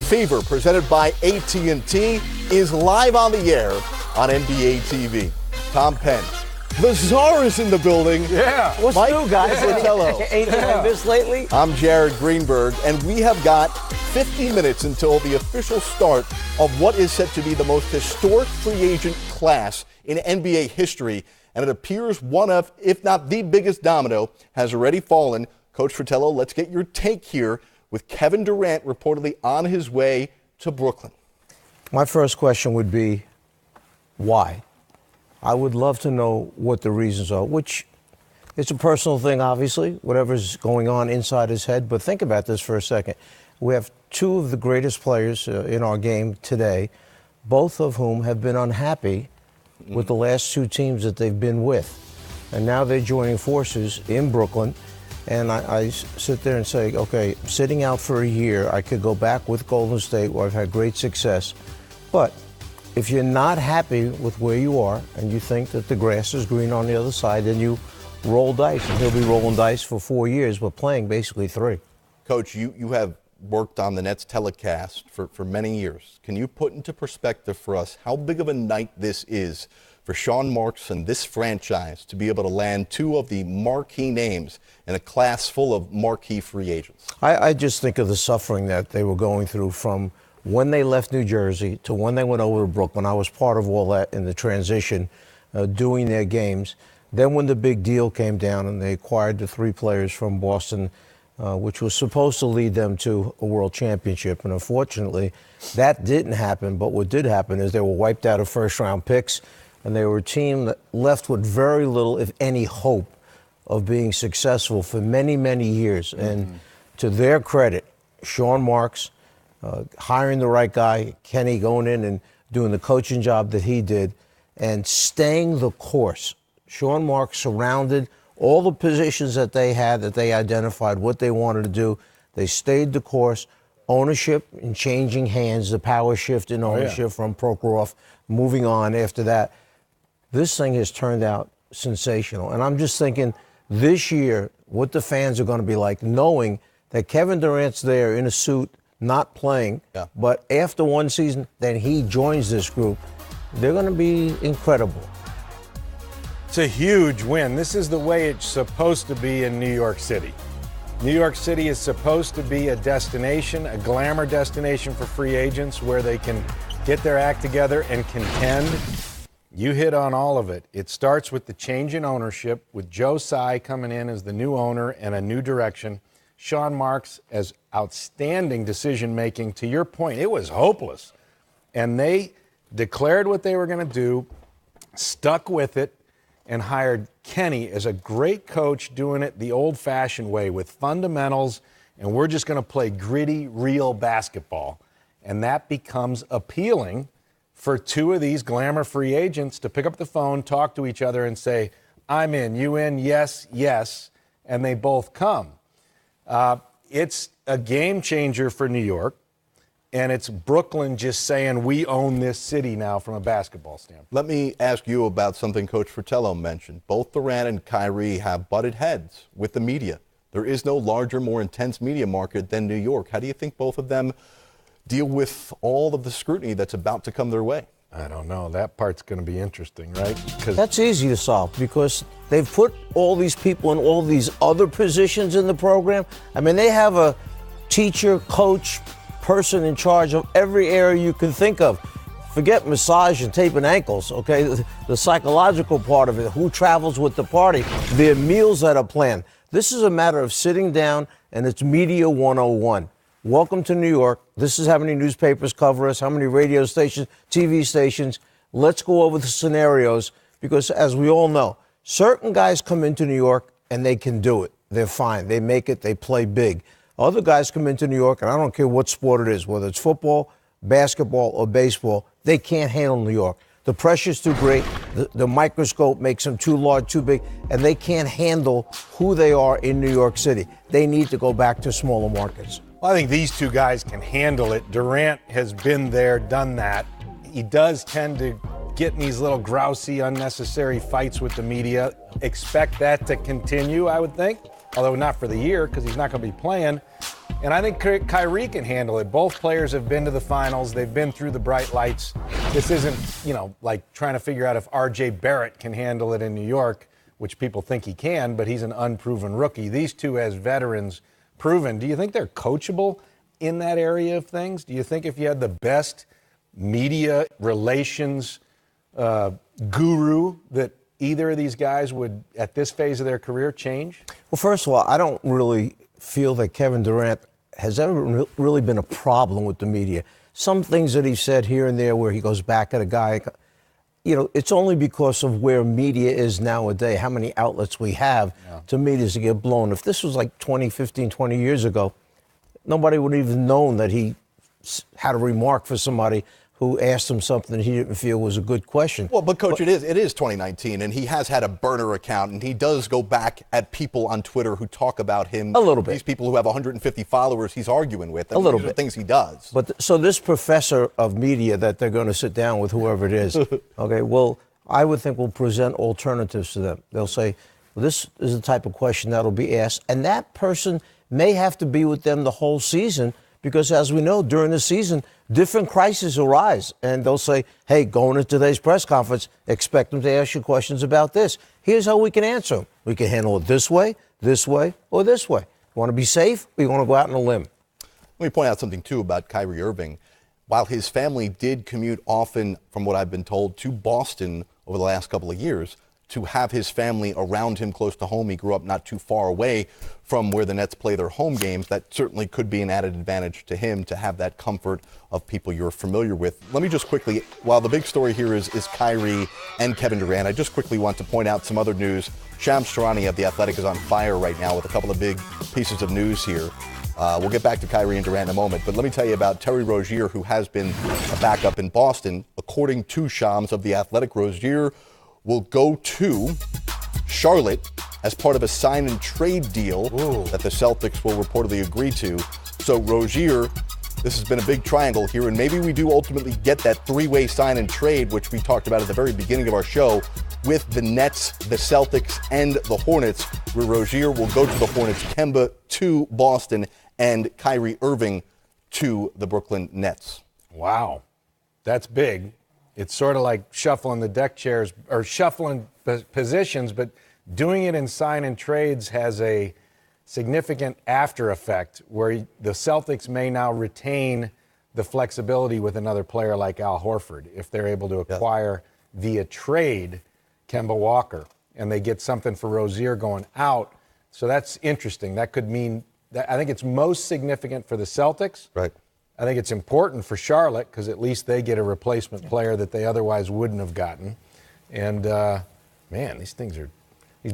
Fever, presented by AT&T, is live on the air on NBA TV. Tom Penn. The Czar is in the building. Yeah. What's new, guys? Fratello. Anything I missed lately? I'm Jared Greenberg, and we have got 50 minutes until the official start of what is set to be the most historic free agent class in NBA history. And it appears one of, if not the biggest domino, has already fallen. Coach Fratello, let's get your take here with Kevin Durant reportedly on his way to Brooklyn. My first question would be, why? I would love to know what the reasons are, which it's a personal thing, obviously, whatever's going on inside his head. But think about this for a second. We have two of the greatest players in our game today, both of whom have been unhappy with the last two teams that they've been with. And now they're joining forces in Brooklyn. And I sit there and say, okay, sitting out for a year, I could go back with Golden State where I've had great success. But if you're not happy with where you are and you think that the grass is green on the other side, then you roll dice. And he'll be rolling dice for 4 years, but playing basically 3. Coach, you have worked on the Nets telecast for many years. Can you put into perspective for us how big of a night this is for Sean Marks and this franchise to be able to land two of the marquee names in a class full of marquee free agents? I just think of the suffering that they were going through from when they left New Jersey to when they went over to Brooklyn. I was part of all that in the transition, doing their games. Then when the big deal came down and they acquired the 3 players from Boston, which was supposed to lead them to a world championship. And unfortunately, that didn't happen. But what did happen is they were wiped out of first-round picks, and they were a team that left with very little, if any, hope of being successful for many, many years. Mm-hmm. And to their credit, Sean Marks, hiring the right guy, Kenny going in and doing the coaching job that he did, and staying the course. Sean Marks surrounded all the positions that they had, that they identified what they wanted to do. They stayed the course. Ownership and changing hands, the power shift in ownership from Prokhorov, moving on after that. This thing has turned out sensational. And I'm just thinking this year what the fans are going to be like, knowing that Kevin Durant's there in a suit, not playing, but after one season, then he joins this group. They're going to be incredible. It's a huge win. This is the way it's supposed to be in New York City. New York City is supposed to be a destination, a glamour destination for free agents where they can get their act together and contend. You hit on all of it. It starts with the change in ownership, with Joe Tsai coming in as the new owner and a new direction. Sean Marks as outstanding decision-making. To your point, it was hopeless. And they declared what they were going to do, stuck with it, and hired Kenny as a great coach doing it the old-fashioned way with fundamentals, and we're just going to play gritty, real basketball. And that becomes appealing for two of these glamour free agents to pick up the phone, talk to each other, and say, I'm in, you in, yes, yes, and they both come. It's a game changer for New York, and it's Brooklyn just saying we own this city now from a basketball standpoint. Let me ask you about something Coach Fratello mentioned. Both Durant and Kyrie have butted heads with the media. There is no larger, more intense media market than New York. How do you think both of them deal with all of the scrutiny that's about to come their way? I don't know. That part's going to be interesting, right? That's easy to solve because they've put all these people in all these other positions in the program. I mean, they have a teacher, coach, person in charge of every area you can think of. Forget massage and taping ankles, okay? The psychological part of it, who travels with the party, their meals that are planned. This is a matter of sitting down, and it's Media 101. Welcome to New York. This is how many newspapers cover us, how many radio stations, TV stations. Let's go over the scenarios because, as we all know, certain guys come into New York and they can do it. They're fine. They make it. They play big. Other guys come into New York, and I don't care what sport it is, whether it's football, basketball, or baseball, they can't handle New York. The pressure's too great. The microscope makes them too large, too big, and they can't handle who they are in New York City. They need to go back to smaller markets. Well, I think these two guys can handle it. Durant has been there, done that. He does tend to get in these little grousy, unnecessary fights with the media. Expect that to continue, I would think. Although not for the year, because he's not going to be playing. And I think Kyrie can handle it. Both players have been to the finals. They've been through the bright lights. This isn't, like trying to figure out if R.J. Barrett can handle it in New York, which people think he can, but he's an unproven rookie. These two, as veterans, proven. Do you think they're coachable in that area of things? Do you think if you had the best media relations guru that either of these guys would, at this phase of their career, change? Well, first of all, I don't really feel that Kevin Durant has ever really been a problem with the media. Some things that he said here and there where he goes back at a guy, it's only because of where media is nowadays, how many outlets we have to media to get blown. If this was like 20 years ago, nobody would have even known that he had a remark for somebody who asked him something he didn't feel was a good question. Well, but Coach, it is 2019, and he has had a burner account, and he does go back at people on Twitter who talk about him. A little bit. These people who have 150 followers he's arguing with. A little bit. bit. Things he does. But so this professor of media that they're going to sit down with, whoever it is, okay, well, I would think we'll present alternatives to them. They'll say, well, this is the type of question that'll be asked, and that person may have to be with them the whole season because, as we know, during the season, different crises arise, and they'll say, hey, going into today's press conference, expect them to ask you questions about this. Here's how we can answer them. We can handle it this way, or this way. You want to be safe, or you want to go out on a limb? Let me point out something, too, about Kyrie Irving. While his family did commute often, from what I've been told, to Boston over the last couple of years, to have his family around him close to home. He grew up not too far away from where the Nets play their home games. That certainly could be an added advantage to him to have that comfort of people you're familiar with. Let me just quickly, while the big story here is Kyrie and Kevin Durant, I just quickly want to point out some other news. Shams Charania of The Athletic is on fire right now with a couple of big pieces of news here. We'll get back to Kyrie and Durant in a moment, but let me tell you about Terry Rozier, who has been a backup in Boston. According to Shams of The Athletic, Rozier will go to Charlotte as part of a sign and trade deal that the Celtics will reportedly agree to. So Rozier, this has been a big triangle here, and maybe we do ultimately get that three-way sign and trade, which we talked about at the very beginning of our show, with the Nets, the Celtics, and the Hornets, where Rozier will go to the Hornets, Kemba to Boston, and Kyrie Irving to the Brooklyn Nets. Wow, that's big. It's sort of like shuffling the deck chairs or shuffling positions, but doing it in sign and trades has a significant after effect where the Celtics may now retain the flexibility with another player like Al Horford if they're able to acquire via trade Kemba Walker and they get something for Rozier going out. So that's interesting. That could mean that I think it's most significant for the Celtics. Right. I think it's important for Charlotte because at least they get a replacement player that they otherwise wouldn't have gotten. And, man, these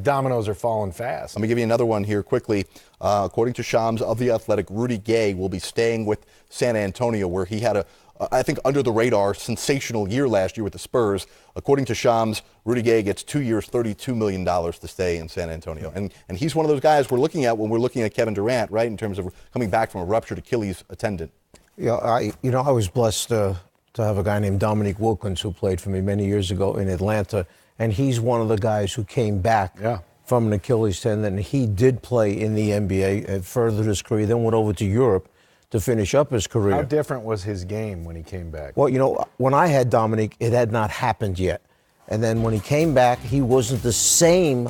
dominoes are falling fast. Let me give you another one here quickly. According to Shams of The Athletic, Rudy Gay will be staying with San Antonio, where he had I think, under-the-radar, sensational year last year with the Spurs. According to Shams, Rudy Gay gets 2 years, $32 million to stay in San Antonio. And he's one of those guys we're looking at when we're looking at Kevin Durant, right, in terms of coming back from a ruptured Achilles tendon. Yeah, I was blessed to have a guy named Dominique Wilkins who played for me many years ago in Atlanta, and he's one of the guys who came back from an Achilles tendon. He did play in the NBA and furthered his career, then went over to Europe to finish up his career. How different was his game when he came back? Well, when I had Dominique, it had not happened yet. And then when he came back, he wasn't the same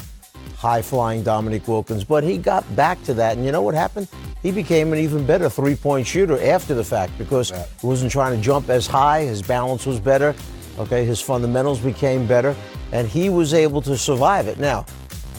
high-flying Dominique Wilkins, but he got back to that. And you know what happened? He became an even better three-point shooter after the fact because he wasn't trying to jump as high. His balance was better. Okay, his fundamentals became better, and he was able to survive it. Now,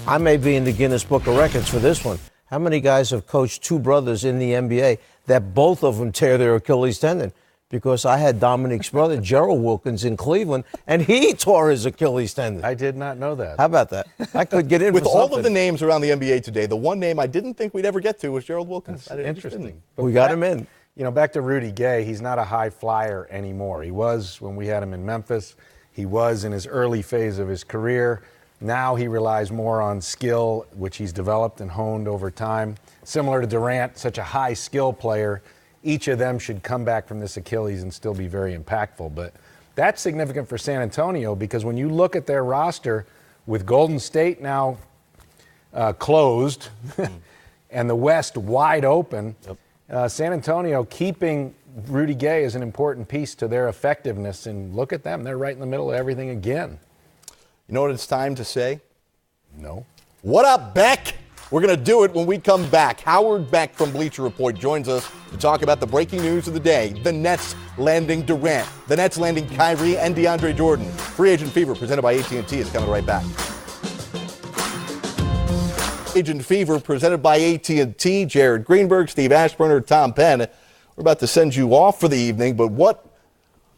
I may be in the Guinness Book of Records for this one. How many guys have coached two brothers in the NBA that both of them tear their Achilles tendon? Because I had Dominique's brother, Gerald Wilkins, in Cleveland, and he tore his Achilles tendon. I did not know that. How about that? I could get in with for all something. of the names around the NBA today. The one name I didn't think we'd ever get to was Gerald Wilkins. That's interesting. We got him in. Back to Rudy Gay, he's not a high flyer anymore. He was when we had him in Memphis. He was in his early phase of his career. Now he relies more on skill, which he's developed and honed over time. Similar to Durant, such a high skill player, each of them should come back from this Achilles and still be very impactful. But that's significant for San Antonio because when you look at their roster with Golden State now closed and the West wide open, San Antonio keeping Rudy Gay is an important piece to their effectiveness, and look at them. They're right in the middle of everything again. You know what it's time to say? No. What up, Beck? We're going to do it when we come back. Howard Beck from Bleacher Report joins us to talk about the breaking news of the day. The Nets landing Durant. The Nets landing Kyrie and DeAndre Jordan. Free Agent Fever presented by AT&T is coming right back. Agent Fever presented by AT&T. Jared Greenberg, Steve Ashburner, Tom Penn. We're about to send you off for the evening, but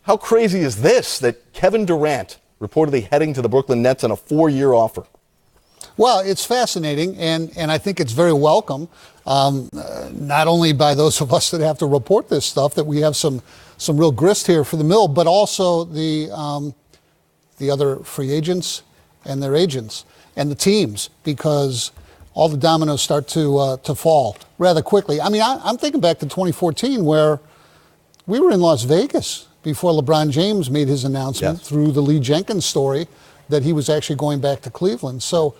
how crazy is this that Kevin Durant reportedly heading to the Brooklyn Nets on a 4-year offer? Well, it's fascinating, and I think it's very welcome, not only by those of us that have to report this stuff, that we have some real grist here for the mill, but also the other free agents and their agents and the teams, because all the dominoes start to fall rather quickly. I mean, I'm thinking back to 2014 where we were in Las Vegas before LeBron James made his announcement through the Lee Jenkins story that he was actually going back to Cleveland. So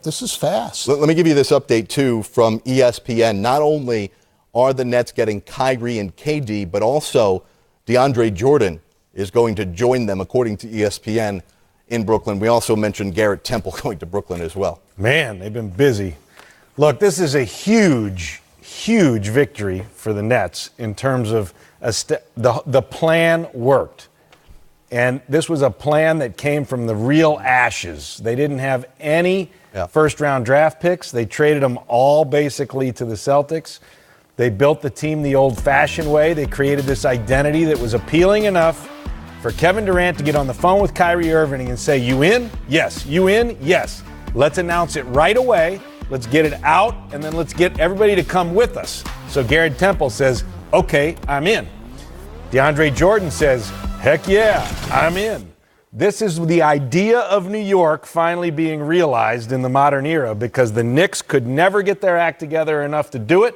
this is fast. Let me give you this update, too, from ESPN. Not only are the Nets getting Kyrie and KD, but also DeAndre Jordan is going to join them, according to ESPN, in Brooklyn. We also mentioned Garrett Temple going to Brooklyn as well. Man, they've been busy. Look, this is a huge, huge victory for the Nets in terms of the plan worked. And this was a plan that came from the real ashes. They didn't have any first-round draft picks. They traded them all basically to the Celtics. They built the team the old-fashioned way. They created this identity that was appealing enough for Kevin Durant to get on the phone with Kyrie Irving and say, "You in? Yes. You in? Yes. Let's announce it right away. Let's get it out, and then let's get everybody to come with us." So Garrett Temple says, "Okay, I'm in." DeAndre Jordan says, "Heck yeah, I'm in." This is the idea of New York finally being realized in the modern era, because the Knicks could never get their act together enough to do it.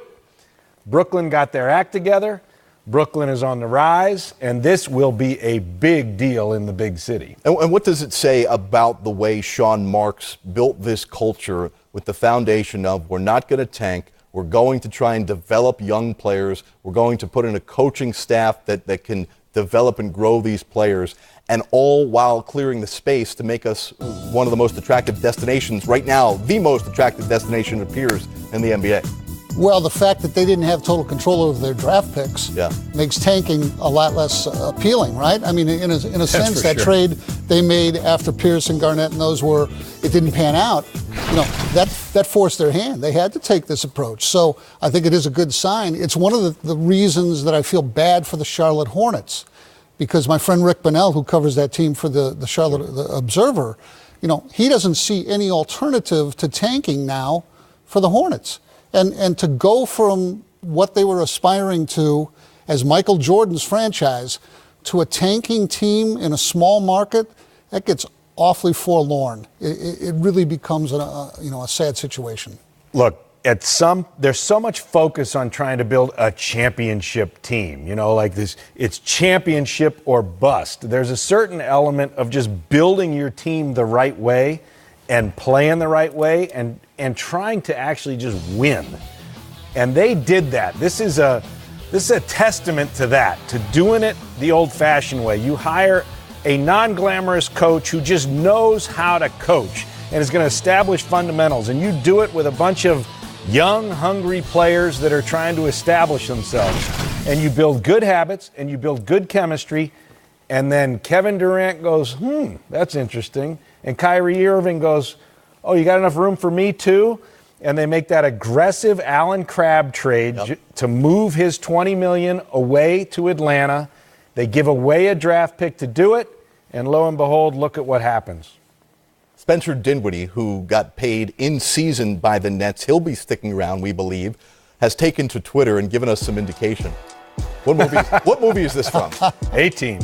Brooklyn got their act together. Brooklyn is on the rise, and this will be a big deal in the big city. And what does it say about the way Sean Marks built this culture with the foundation of we're not going to tank, we're going to try and develop young players, we're going to put in a coaching staff that can develop and grow these players, and all while clearing the space to make us one of the most attractive destinations right now, the most attractive destination it appears in the NBA? Well, the fact that they didn't have total control over their draft picks makes tanking a lot less appealing, right? I mean, in a sense, that trade they made after Pierce and Garnett and those it didn't pan out, that forced their hand. They had to take this approach. So I think it is a good sign. It's one of the reasons that I feel bad for the Charlotte Hornets, because my friend Rick Bonnell, who covers that team for the Charlotte Observer, he doesn't see any alternative to tanking now for the Hornets. And to go from what they were aspiring to as Michael Jordan's franchise to a tanking team in a small market, that gets awfully forlorn. It really becomes a sad situation. Look, there's so much focus on trying to build a championship team, like this, it's championship or bust. There's a certain element of just building your team the right way and playing the right way and trying to actually just win. And they did that. This is a testament to that, to doing it the old-fashioned way. You hire a non-glamorous coach who just knows how to coach and is going to establish fundamentals, and you do it with a bunch of young, hungry players that are trying to establish themselves. And you build good habits and you build good chemistry, and then Kevin Durant goes, that's interesting. And Kyrie Irving goes, oh, you got enough room for me too? And they make that aggressive Allen Crabbe trade to move his $20 million away to Atlanta. They give away a draft pick to do it, and lo and behold, look at what happens. Spencer Dinwiddie, who got paid in season by the Nets, he'll be sticking around, we believe, has taken to Twitter and given us some indication. What movie is this from? A-Team.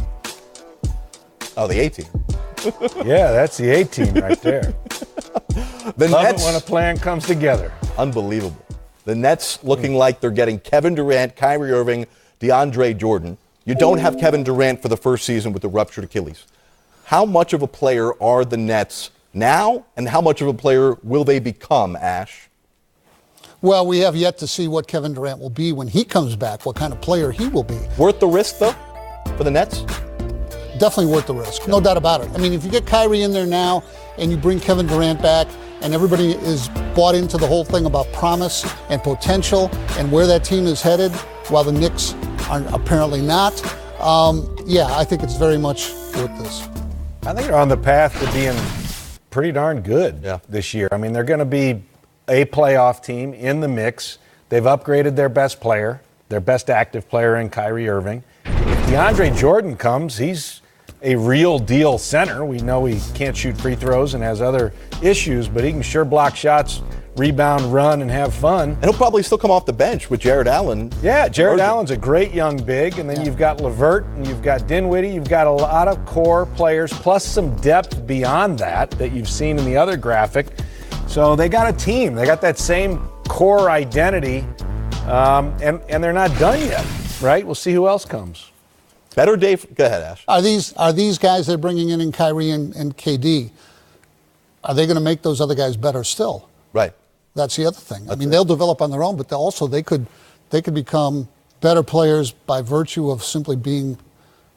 Oh, the A-Team. Yeah, that's the A-Team right there. Love Nets, it when a plan comes together. Unbelievable. The Nets looking like they're getting Kevin Durant, Kyrie Irving, DeAndre Jordan. You don't have Kevin Durant for the first season with the ruptured Achilles. How much of a player are the Nets now, and how much of a player will they become, Ash? Well, we have yet to see what Kevin Durant will be when he comes back, what kind of player he will be. Worth the risk, though, for the Nets? Definitely worth the risk, no doubt about it. I mean, if you get Kyrie in there now and you bring Kevin Durant back and everybody is bought into the whole thing about promise and potential and where that team is headed, while the Knicks are apparently not, I think it's very much worth this. I think they're on the path to being pretty darn good this year. I mean, they're going to be a playoff team in the mix. They've upgraded their best player, their best active player in Kyrie Irving. If DeAndre Jordan comes, he's a real deal center. We know he can't shoot free throws and has other issues, but he can sure block shots, rebound, run, and have fun. And he'll probably still come off the bench with Jared Allen. Yeah, Jared Allen's a great young big, and then you've got LeVert, and you've got Dinwiddie. You've got a lot of core players, plus some depth beyond that you've seen in the other graphic. So they got a team. They got that same core identity, and they're not done yet, right? We'll see who else comes. Better day. Go ahead, Ash. Are these guys they're bringing in Kyrie and KD, are they going to make those other guys better still? Right. That's the other thing. I mean, they'll develop on their own, but they could become better players by virtue of simply being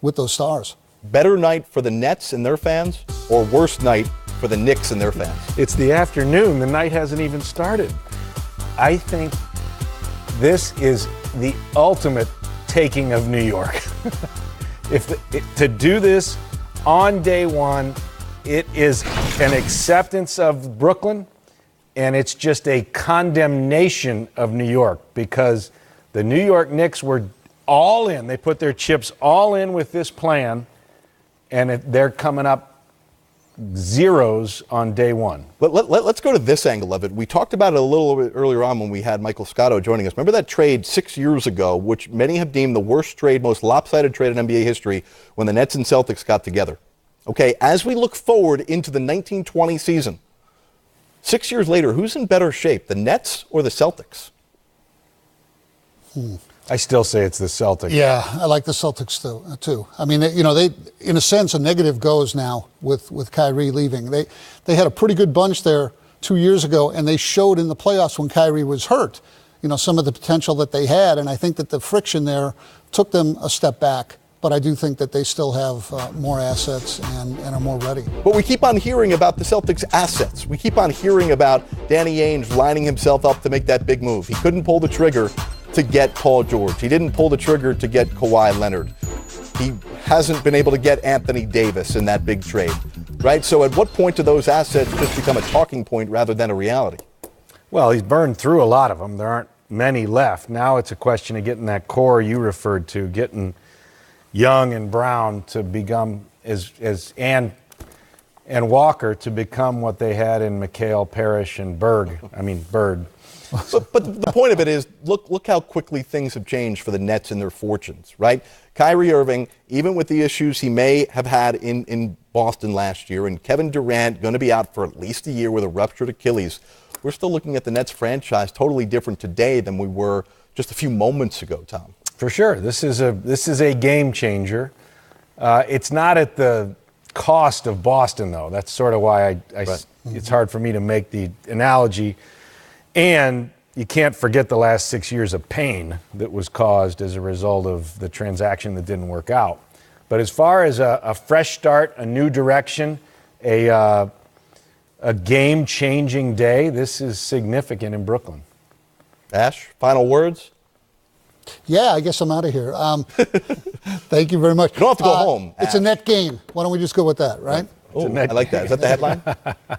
with those stars. Better night for the Nets and their fans, or worse night for the Knicks and their fans? It's the afternoon. The night hasn't even started. I think this is the ultimate taking of New York. To do this on day one, it is an acceptance of Brooklyn, and it's just a condemnation of New York, because the New York Knicks were all in. They put their chips all in with this plan, and they're coming up zeros on day one. Let's go to this angle of it. We talked about it a little bit earlier on when we had Michael Scotto joining us. Remember that trade 6 years ago, which many have deemed the worst trade, most lopsided trade in NBA history, when the Nets and Celtics got together? Okay, as we look forward into the 1920 season, 6 years later, who's in better shape, the Nets or the Celtics? I still say it's the Celtics. Yeah, I like the Celtics too. I mean, they, in a sense, a negative goes now with Kyrie leaving. They had a pretty good bunch there 2 years ago, and they showed in the playoffs when Kyrie was hurt, some of the potential that they had, and I think that the friction there took them a step back. But I do think that they still have more assets and are more ready. But we keep on hearing about the Celtics' assets. We keep on hearing about Danny Ainge lining himself up to make that big move. He couldn't pull the trigger to get Paul George. He didn't pull the trigger to get Kawhi Leonard. He hasn't been able to get Anthony Davis in that big trade, right? So at what point do those assets just become a talking point rather than a reality? Well, he's burned through a lot of them. There aren't many left. Now it's a question of getting that core you referred to, getting Young and Brown to become and Walker to become what they had in McHale, Parrish, and Bird. But the point of it is, look how quickly things have changed for the Nets and their fortunes, right? Kyrie Irving, even with the issues he may have had in Boston last year, and Kevin Durant going to be out for at least a year with a ruptured Achilles, we're still looking at the Nets franchise totally different today than we were just a few moments ago, Tom. For sure. This is a game changer. It's not at the cost of Boston, though. That's sort of why it's hard for me to make the analogy. And you can't forget the last 6 years of pain that was caused as a result of the transaction that didn't work out. But as far as a fresh start, a new direction, a game-changing day, this is significant in Brooklyn. Ash, final words? Yeah, I guess I'm out of here. Thank you very much. You don't have to go home. It's a net gain. Why don't we just go with that, right? Oh, I like that. Is that the headline?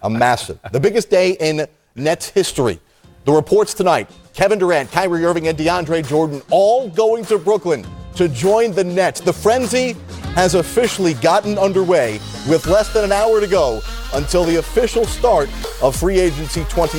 A massive. The biggest day in Nets history. The reports tonight, Kevin Durant, Kyrie Irving, and DeAndre Jordan all going to Brooklyn to join the Nets. The frenzy has officially gotten underway with less than an hour to go until the official start of free agency 20.